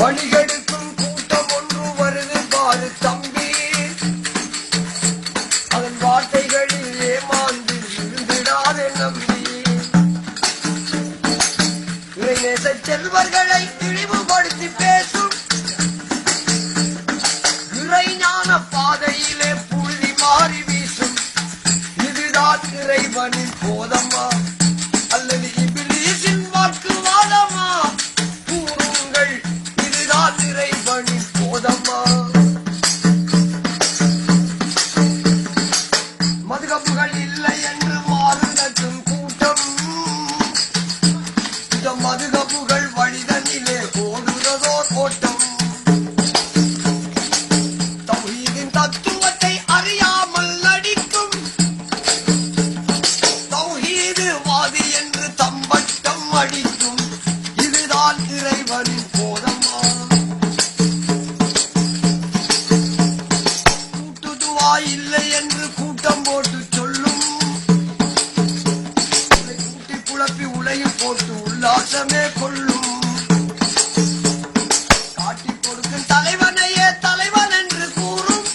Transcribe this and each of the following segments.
வழிகெடுக்கும் கூட்டம் ஒன்று வருது பாரு தம்பி. அதன் வார்த்தைகளில் ஏமாந்து விழுந்திடாதே நம்பி. இறைநேச செல்வர்களை இழிவுபடுத்தி பேசும் இறைஞான பாதையிலே புழுதி மாறி வீசும். இதுதான் இறைவனின் போதமா அல்லது இபிலீசின் வாக்குவாதமா? கூறுங்கள், இதுதான் இறைவனின் போதமா? மதுகப்புகள் இல்லை என்று மாறுதட்டும் கூட்டம். இந்த மதுகப்புகள் வழிதனிலே ஓடுறதோர் ஓட்டம். தௌஹீதின் தத்துவத்தை அறியாமல் நடிக்கும் தௌஹீதுவாதி என்று தம்பட்டம் அடிக்கும். இதுதான் இறைவனின் போதமா? கூட்டுதுவா இல்லை என்று கூட்டம் போட்டு சொல்லும். கூட்டி குழப்பி உலையில் போட்டு உல்லாசமே கொள்ளும். காட்டி கொடுக்கும் தலைவனையே தலைவன் என்று கூறும்.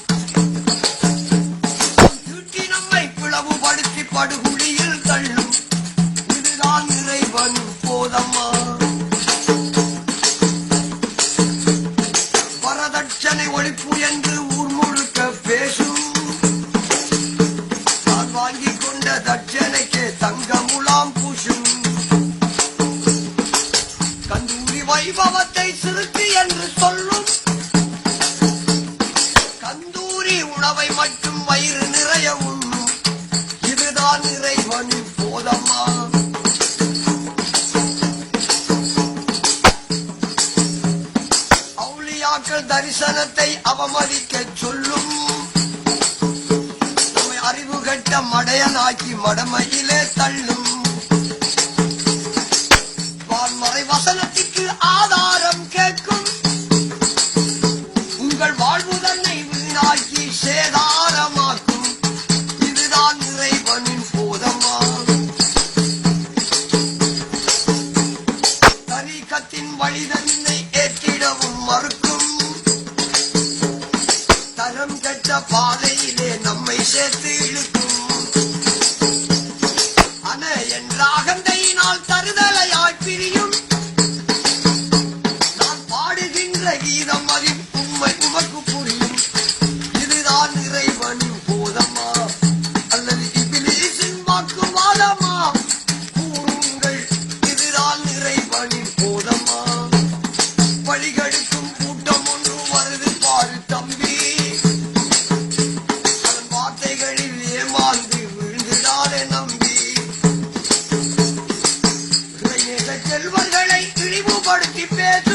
சுற்றி நம்மை பிளவுபடுத்தி படுகுழியில் தள்ளும். இதுதான் இறைவனின் போதமா? வரதட்சணை ஒழிப்பு என்று ஊர் முழுக்க பேசும். தான் வாங்கிக் கொண்ட தட்சணைக்கே தங்க முலாம் பூசும். கந்தூரி வைபவத்தை சிறுக்கு என்று சொல்லும். கந்தூரி உணவை மட்டும் வயிறு நிறைய உண்ணும். இதுதான் இறைவனின் போதமா? அவுலியாக்கள் தரிசனத்தை அவமதிக்க சொல்லும். நம்மை அறிவு கட்ட மடையனாக்கி மடமையிலே தள்ளும். வான்மறை வசனத்திற்கு ஆதாரம் கேட்கும். உங்கள் வாழ்வு தன்னை வீணாக்கி சேதாரமாக்கும். இதுதான் இறைவனின் போதமா? தரீக்கத்தின் வழி தன்னை ஏற்றிடவும் மறுக்கும். தரம் கெட்ட பாதையிலே நம்மை சேர்த்து இழுக்கும். அன என்ற அகந்தையினால் தருதலையாய் பிரியும். நான் பாடுகின்ற கீதம் அதில் உண்மை உமக்கு புரியும். இதுதான் இறைவனின் போதமா அல்லது இபிலீசின் வாக்குவாதமா? கூறுங்கள், இதுதான் இறைவனின் போதமா? வழிகெடுக்கும் கூட்டம் ஒன்று வருது பாரு தம்பி. அதன் வார்த்தைகளில் ஏமாந்து விழுந்திடாதே நம்பி. இறைநேச செல்வர்களை இழிவுபடுத்தி பேசும்